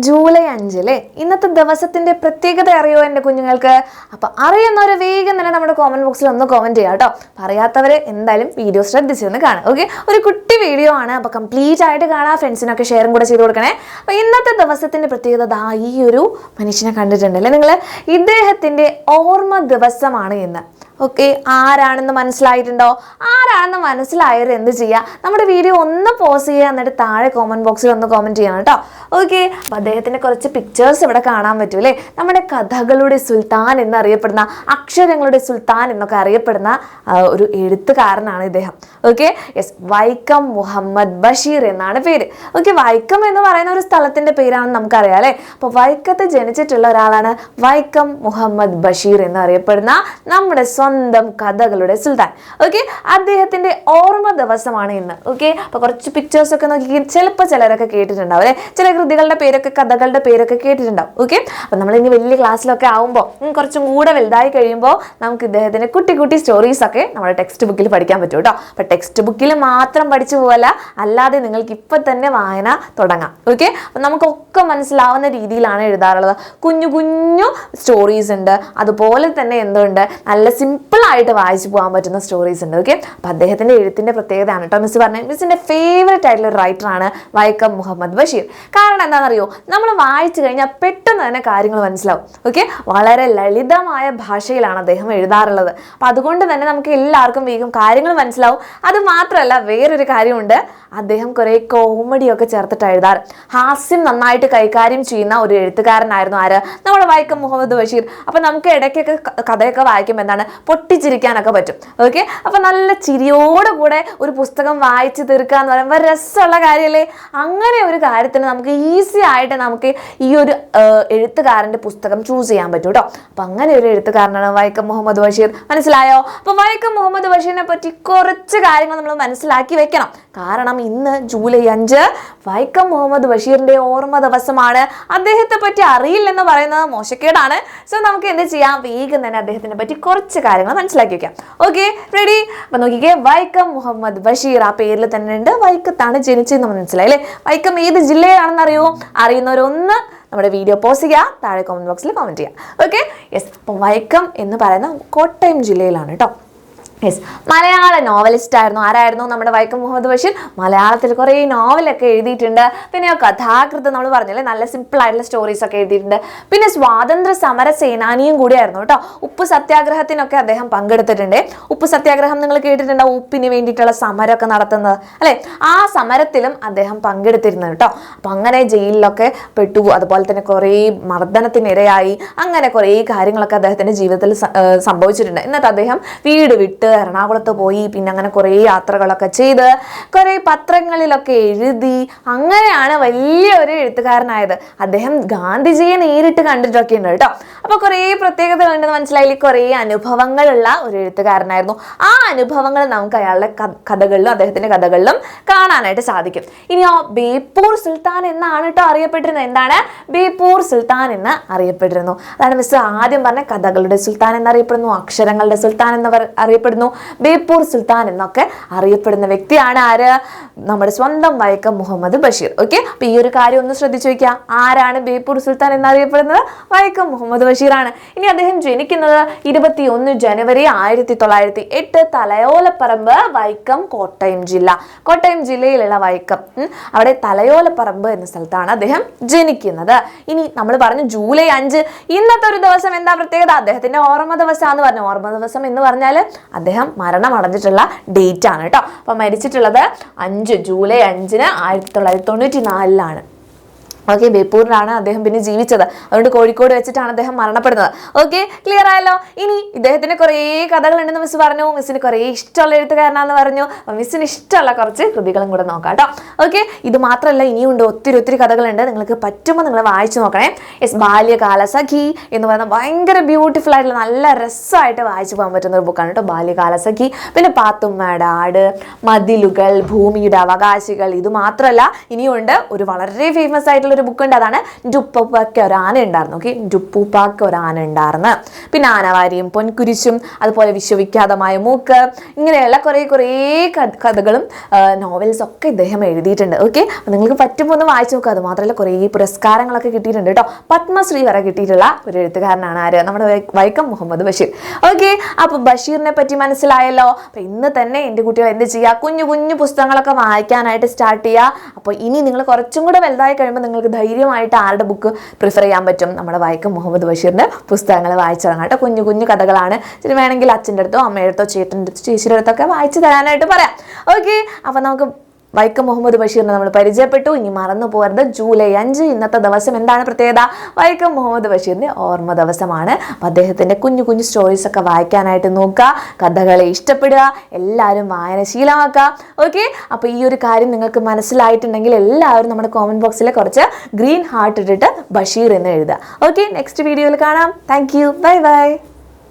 July 5 അല്ലേ? ഇന്നത്തെ ദിവസത്തിന്റെ പ്രത്യേകത അറിയോ എൻ്റെ കുഞ്ഞുങ്ങൾക്ക്? അപ്പൊ അറിയുന്നവര് വേഗം തന്നെ നമ്മുടെ കോമന്റ് ബോക്സിൽ ഒന്ന് കമന്റ് ചെയ്യാം കേട്ടോ. പറയാത്തവര് എന്തായാലും വീഡിയോ ശ്രദ്ധിച്ചൊന്ന് കാണാം. ഓക്കെ, ഒരു കുട്ടി വീഡിയോ ആണ്, അപ്പൊ കംപ്ലീറ്റ് ആയിട്ട് കാണാം. ഫ്രണ്ട്സിനൊക്കെ ഷെയറും കൂടെ ചെയ്ത് കൊടുക്കണേ. അപ്പൊ ഇന്നത്തെ ദിവസത്തിന്റെ പ്രത്യേകത ഈ ഒരു മനുഷ്യനെ കണ്ടിട്ടുണ്ടല്ലേ നിങ്ങൾ? ഇദ്ദേഹത്തിന്റെ ഓർമ്മ ദിവസമാണ് ഇന്ന്. ഓക്കെ, ആരാണെന്ന് മനസ്സിലായിട്ടുണ്ടോ? ആരാണെന്ന് മനസ്സിലായവർ എന്ത് ചെയ്യുക? നമ്മുടെ വീഡിയോ ഒന്ന് പോസ് ചെയ്യുക, എന്നിട്ട് താഴെ കോമന്റ് ബോക്സിൽ ഒന്ന് കമന്റ് ചെയ്യണം കേട്ടോ. ഓക്കെ, അപ്പോൾ അദ്ദേഹത്തിൻ്റെ കുറച്ച് പിക്ചേഴ്സ് ഇവിടെ കാണാൻ പറ്റും അല്ലേ? നമ്മുടെ കഥകളുടെ സുൽത്താൻ എന്നറിയപ്പെടുന്ന, അക്ഷരങ്ങളുടെ സുൽത്താൻ എന്നൊക്കെ അറിയപ്പെടുന്ന ഒരു എഴുത്തുകാരനാണ് ഇദ്ദേഹം. ഓക്കെ, യെസ്, വൈക്കം മുഹമ്മദ് ബഷീർ എന്നാണ് പേര്. ഓക്കെ, വൈക്കം എന്ന് പറയുന്ന ഒരു സ്ഥലത്തിൻ്റെ പേരാണെന്ന് നമുക്കറിയാം അല്ലേ? അപ്പോൾ വൈക്കത്ത് ജനിച്ചിട്ടുള്ള ഒരാളാണ് വൈക്കം മുഹമ്മദ് ബഷീർ എന്നറിയപ്പെടുന്ന നമ്മുടെ സ്വന്തം കഥകളുടെ സുൽത്താൻ. ഓക്കെ, അദ്ദേഹത്തിന്റെ ഓർമ്മ ദിവസമാണ് ഇന്ന്. ഓക്കെ, അപ്പൊ കുറച്ച് പിക്ചേഴ്സ് ഒക്കെ നോക്കി ചിലപ്പോൾ ചിലരൊക്കെ കേട്ടിട്ടുണ്ടാവും അല്ലെ? ചില കൃതികളുടെ പേരൊക്കെ, കഥകളുടെ പേരൊക്കെ കേട്ടിട്ടുണ്ടാവും. ഓക്കെ, അപ്പൊ നമ്മൾ ഇനി വലിയ ക്ലാസ്സിലൊക്കെ ആവുമ്പോൾ, കുറച്ചും കൂടെ വലുതായി കഴിയുമ്പോൾ നമുക്ക് ഇദ്ദേഹത്തിന്റെ കുട്ടി കുട്ടി സ്റ്റോറീസ് ഒക്കെ നമ്മുടെ ടെക്സ്റ്റ് ബുക്കിൽ പഠിക്കാൻ പറ്റും കേട്ടോ. അപ്പൊ ടെക്സ്റ്റ് ബുക്കിൽ മാത്രം പഠിച്ചു പോകല്ല, അല്ലാതെ നിങ്ങൾക്ക് ഇപ്പൊ തന്നെ വായന തുടങ്ങാം. ഓക്കെ, അപ്പൊ നമുക്കൊക്കെ മനസ്സിലാവുന്ന രീതിയിലാണ് എഴുതാറുള്ളത്. കുഞ്ഞു കുഞ്ഞു സ്റ്റോറീസ് ഉണ്ട്, അതുപോലെ തന്നെ എന്തുണ്ട്, നല്ല സിമ്പിൾ ആയിട്ട് വായിച്ചു പോകാൻ പറ്റുന്ന സ്റ്റോറീസ് ഉണ്ട്. ഓക്കെ, അപ്പൊ അദ്ദേഹത്തിന്റെ എഴുത്തിന്റെ പ്രത്യേകതയാണ് കേട്ടോ മിസ് പറഞ്ഞത്. മിസ്സിന്റെ ഫേവറേറ്റ് ആയിട്ടുള്ള ഒരു റൈറ്ററാണ് വൈക്കം മുഹമ്മദ് ബഷീർ. കാരണം എന്താണെന്നറിയോ? നമ്മൾ വായിച്ചു കഴിഞ്ഞാൽ പെട്ടെന്ന് തന്നെ കാര്യങ്ങൾ മനസ്സിലാവും. ഓക്കെ, വളരെ ലളിതമായ ഭാഷയിലാണ് അദ്ദേഹം എഴുതാറുള്ളത്. അപ്പൊ അതുകൊണ്ട് തന്നെ നമുക്ക് എല്ലാവർക്കും വേഗം കാര്യങ്ങൾ മനസ്സിലാവും. അത് മാത്രമല്ല, വേറൊരു കാര്യമുണ്ട്, അദ്ദേഹം കുറെ കോമഡിയൊക്കെ ചേർത്തിട്ട് എഴുതാറ്. ഹാസ്യം നന്നായിട്ട് കൈകാര്യം ചെയ്യുന്ന ഒരു എഴുത്തുകാരനായിരുന്നു ആര്? നമ്മുടെ വൈക്കം മുഹമ്മദ് ബഷീർ. അപ്പൊ നമുക്ക് ഇടയ്ക്കൊക്കെ കഥയൊക്കെ വായിക്കുമ്പോൾ എന്താണ്, പൊട്ടിച്ചിരിക്കാനൊക്കെ പറ്റും. ഓക്കെ, അപ്പൊ നല്ല ചിരിയോടുകൂടെ ഒരു പുസ്തകം വായിച്ചു തീർക്കുക എന്ന് പറയുമ്പോൾ രസമുള്ള കാര്യമല്ലേ? അങ്ങനെ ഒരു കാര്യത്തിന് നമുക്ക് ഈസി ആയിട്ട് നമുക്ക് ഈ ഒരു എഴുത്തുകാരന്റെ പുസ്തകം ചൂസ് ചെയ്യാൻ പറ്റും കേട്ടോ. അപ്പൊ അങ്ങനെ ഒരു എഴുത്തുകാരനാണ് വൈക്കം മുഹമ്മദ് ബഷീർ. മനസ്സിലായോ? അപ്പൊ വൈക്കം മുഹമ്മദ് ബഷീറിനെ പറ്റി കുറച്ച് കാര്യങ്ങൾ നമ്മൾ മനസ്സിലാക്കി വെക്കണം. കാരണം ഇന്ന് ജൂലൈ 5 വൈക്കം മുഹമ്മദ് ബഷീറിന്റെ ഓർമ്മ ദിവസമാണ്. അദ്ദേഹത്തെ പറ്റി അറിയില്ലെന്ന് പറയുന്നത് മോശക്കേടാണ്. സോ നമുക്ക് എന്ത് ചെയ്യാം? വേഗം തന്നെ അദ്ദേഹത്തിനെ പറ്റി കുറച്ച് കാര്യങ്ങൾ മനസ്സിലാക്കി വെക്കാം. Okay, ready? അപ്പൊ നോക്കിക്കേ, വൈക്കം മുഹമ്മദ് ബഷീർ, ആ പേരിൽ തന്നെ ഉണ്ട്, വൈക്കത്താണ് ജനിച്ചതെന്ന് മനസ്സിലായി അല്ലേ? വൈക്കം ഏത് ജില്ലയിലാണെന്ന് അറിയോ? അറിയുന്നവരൊന്ന് നമ്മുടെ വീഡിയോ പോസ്റ്റ് ചെയ്യുക, താഴെ കമന്റ് ബോക്സിൽ കമന്റ് ചെയ്യുക. ഓക്കെ, യെസ്, അപ്പൊ വൈക്കം എന്ന് പറയുന്ന കോട്ടയം ജില്ലയിലാണ് കേട്ടോ. യെസ്, മലയാള നോവലിസ്റ്റ് ആയിരുന്നു. ആരായിരുന്നു നമ്മുടെ വൈക്കം മുഹമ്മദ് ബഷീർ? മലയാളത്തിൽ കുറേ നോവലൊക്കെ എഴുതിയിട്ടുണ്ട്. പിന്നെ കഥാകൃത്ത് നമ്മൾ പറഞ്ഞല്ലേ, നല്ല സിമ്പിൾ ആയിട്ടുള്ള സ്റ്റോറീസ് ഒക്കെ എഴുതിയിട്ടുണ്ട്. പിന്നെ സ്വാതന്ത്ര്യ സമര സേനാനിയും കൂടിയായിരുന്നു കേട്ടോ. ഉപ്പ് സത്യാഗ്രഹത്തിനൊക്കെ അദ്ദേഹം പങ്കെടുത്തിട്ടുണ്ട്. ഉപ്പ് സത്യാഗ്രഹം നിങ്ങൾ കേട്ടിട്ടുണ്ടോ? ഉപ്പിന് വേണ്ടിയിട്ടുള്ള സമരമൊക്കെ നടത്തുന്നത് അല്ലെ? ആ സമരത്തിലും അദ്ദേഹം പങ്കെടുത്തിരുന്നു കേട്ടോ. അപ്പൊ അങ്ങനെ ജയിലിലൊക്കെ പെട്ടു, അതുപോലെ തന്നെ കുറേ മർദ്ദനത്തിനിരയായി, അങ്ങനെ കുറേ കാര്യങ്ങളൊക്കെ അദ്ദേഹത്തിന്റെ ജീവിതത്തിൽ സംഭവിച്ചിട്ടുണ്ട്. എന്നിട്ട് അദ്ദേഹം വീട് വിട്ട് എറണാകുളത്ത് പോയി, പിന്നെ അങ്ങനെ കുറേ യാത്രകളൊക്കെ ചെയ്ത്, കുറേ പത്രങ്ങളിലൊക്കെ എഴുതി, അങ്ങനെയാണ് വലിയൊരു എഴുത്തുകാരനായത്. അദ്ദേഹം ഗാന്ധിജിയെ നേരിട്ട് കണ്ടിട്ടൊക്കെ ഉണ്ട് കേട്ടോ. അപ്പൊ കുറേ പ്രത്യേകതകളുണ്ടെന്ന് മനസ്സിലായില്ലേ? കുറേ അനുഭവങ്ങളുള്ള ഒരു എഴുത്തുകാരനായിരുന്നു. ആ അനുഭവങ്ങൾ നമുക്ക് അയാളുടെ കഥകളിലും അദ്ദേഹത്തിന്റെ കഥകളിലും കാണാനായിട്ട് സാധിക്കും. ഇനിയോ ബേപ്പൂർ സുൽത്താൻ എന്നാണ് കേട്ടോ അറിയപ്പെട്ടിരുന്നത്. എന്താണ്? ബേപ്പൂർ സുൽത്താൻ എന്ന് അറിയപ്പെട്ടിരുന്നു. അതാണ് മിസ് ആദ്യം പറഞ്ഞ കഥകളുടെ സുൽത്താൻ എന്നറിയപ്പെടുന്നു, അക്ഷരങ്ങളുടെ സുൽത്താൻ എന്ന് അറിയപ്പെടുന്നു, ബേപ്പൂർ സുൽത്താൻ എന്നൊക്കെ അറിയപ്പെടുന്ന വ്യക്തിയാണ് ആര്? നമ്മുടെ സ്വന്തം വൈക്കം മുഹമ്മദ് ബഷീർ. ഓക്കെ, അപ്പൊ ഈ ഒരു കാര്യം ഒന്ന് ശ്രദ്ധിച്ചു വെക്കുക. ആരാണ് ബേപ്പൂർ സുൽത്താൻ എന്നറിയപ്പെടുന്നത്? വൈക്കം മുഹമ്മദ് ബഷീർ ആണ്. ഇനി അദ്ദേഹം ജനിക്കുന്നത് 21 ജനുവരി 1908 തലയോലപ്പറമ്പ്, വൈക്കം, കോട്ടയം ജില്ല. കോട്ടയം ജില്ലയിലുള്ള വൈക്കം, അവിടെ തലയോലപ്പറമ്പ് എന്ന സ്ഥലത്താണ് അദ്ദേഹം ജനിക്കുന്നത്. ഇനി നമ്മൾ പറഞ്ഞു ജൂലൈ 5 ഇന്നത്തെ ഒരു ദിവസം എന്താ പ്രത്യേകത? അദ്ദേഹത്തിന്റെ ഓർമ്മ ദിവസമാണെന്ന് പറഞ്ഞു. ഓർമ്മ ദിവസം എന്ന് പറഞ്ഞാൽ അദ്ദേഹം മരണമടഞ്ഞിട്ടുള്ള ഡേറ്റ് ആണ് കേട്ടോ. അപ്പൊ മരിച്ചിട്ടുള്ളത് ജൂലൈ 5 1994 ഓക്കെ, ബേപ്പൂരിലാണ് അദ്ദേഹം പിന്നെ ജീവിച്ചത്. അതുകൊണ്ട് കോഴിക്കോട് വെച്ചിട്ടാണ് അദ്ദേഹം മരണപ്പെടുന്നത്. ഓക്കെ, ക്ലിയർ ആയല്ലോ? ഇനി ഇദ്ദേഹത്തിന് കുറേ കഥകളുണ്ടെന്ന് മിസ് പറഞ്ഞു. മിസ്സിന് കുറേ ഇഷ്ടമുള്ള എഴുത്തുകാരനാണെന്ന് പറഞ്ഞു. അപ്പം മിസ്സിന് ഇഷ്ടമുള്ള കുറച്ച് കൃതികളും കൂടെ നോക്കാം കേട്ടോ. ഓക്കെ, ഇത് മാത്രമല്ല, ഇനിയുണ്ട് ഒത്തിരി കഥകളുണ്ട്. നിങ്ങൾക്ക് പറ്റുമ്പോൾ നിങ്ങൾ വായിച്ചു നോക്കണേ. യെസ്, ബാല്യകാല സഖി എന്ന് പറയുന്ന ഭയങ്കര ബ്യൂട്ടിഫുൾ ആയിട്ടുള്ള നല്ല രസമായിട്ട് വായിച്ചു പോകാൻ പറ്റുന്ന ഒരു ബുക്കാണ് കേട്ടോ ബാല്യകാല സഖി. പിന്നെ പാത്തുമ്മയുടെ ആട്, മതിലുകൾ, ഭൂമിയുടെ അവകാശികൾ. ഇത് മാത്രമല്ല, ഇനിയുണ്ട് ഒരു വളരെ ഫേമസ് ആയിട്ടുള്ള ഒരു ബുക്ക് ഉണ്ട്, അതാണ് ഡുപ്പൂപ്പാക്ക് ഒരു ആന ഉണ്ടായിരുന്നു. ഓക്കെ, ഡുപ്പൂപ്പാക്ക് ഒരു ആന ഉണ്ടായിരുന്നു. പിന്നെ ആനവാരിയും പൊൻകുരിശും, അതുപോലെ വിശ്വവിഖ്യാതമായ മൂക്ക്, ഇങ്ങനെയുള്ള കുറേ കഥകളും നോവൽസും ഒക്കെ ഇദ്ദേഹം എഴുതിയിട്ടുണ്ട്. ഓക്കെ, അപ്പോൾ നിങ്ങൾക്ക് പറ്റുമ്പോൾ ഒന്ന് വായിച്ചു നോക്കുക. അത് മാത്രമല്ല കുറേ പുരസ്കാരങ്ങളൊക്കെ കിട്ടിയിട്ടുണ്ട് കേട്ടോ. പത്മശ്രീ വരെ കിട്ടിയിട്ടുള്ള ഒരു എഴുത്തുകാരനാണ് ആര്? നമ്മുടെ വൈക്കം മുഹമ്മദ് ബഷീർ. ഓക്കെ, അപ്പോൾ ബഷീറിനെ പറ്റി മനസ്സിലായല്ലോ. അപ്പോൾ ഇന്ന് തന്നെ എൻ്റെ കുട്ടികൾ എന്ത് ചെയ്യുക, കുഞ്ഞു കുഞ്ഞു പുസ്തകങ്ങളൊക്കെ വായിക്കാനായിട്ട് സ്റ്റാർട്ട് ചെയ്യുക. അപ്പോൾ ഇനി നിങ്ങൾ കുറച്ചും കൂടെ വലുതായി കഴിയുമ്പോൾ നിങ്ങൾക്ക് ധൈര്യമായിട്ട് ആരുടെ ബുക്ക് പ്രിഫർ ചെയ്യാൻ പറ്റും? നമ്മുടെ വൈക്കം മുഹമ്മദ് ബഷീറിൻ്റെ പുസ്തകങ്ങൾ വായിച്ചു തുടങ്ങാം കേട്ടോ. കുഞ്ഞു കുഞ്ഞു കഥകളാണ്. ഇതിന് വേണമെങ്കിൽ അച്ഛൻ്റെ അടുത്തോ അമ്മയുടെ അടുത്തോ ചേട്ടൻ്റെ അടുത്തോ ചേച്ചിയുടെ അടുത്തൊക്കെ വായിച്ചു തരാനായിട്ട് പറയാം. ഓക്കെ, അപ്പോൾ നമുക്ക് വൈക്കം മുഹമ്മദ് ബഷീറിനെ നമ്മൾ പരിചയപ്പെട്ടു. ഇനി മറന്നു പോകരുത്, ജൂലൈ 5 ഇന്നത്തെ ദിവസം എന്താണ് പ്രത്യേകത? വൈക്കം മുഹമ്മദ് ബഷീറിൻ്റെ ഓർമ്മ ദിവസമാണ്. അപ്പോൾ അദ്ദേഹത്തിൻ്റെ കുഞ്ഞു കുഞ്ഞു സ്റ്റോറീസ് ഒക്കെ വായിക്കാനായിട്ട് നോക്കുക, കഥകളെ ഇഷ്ടപ്പെടുക, എല്ലാവരും വായന ശീലമാക്കുക. ഓക്കെ, അപ്പോൾ ഈ ഒരു കാര്യം നിങ്ങൾക്ക് മനസ്സിലായിട്ടുണ്ടെങ്കിൽ എല്ലാവരും നമ്മുടെ കോമൻറ്റ് ബോക്സിൽ കുറച്ച് ഗ്രീൻ ഹാർട്ട് ഇട്ടിട്ട് ബഷീർ എന്ന് എഴുതുക. ഓക്കെ, നെക്സ്റ്റ് വീഡിയോയിൽ കാണാം. Thank you, bye bye.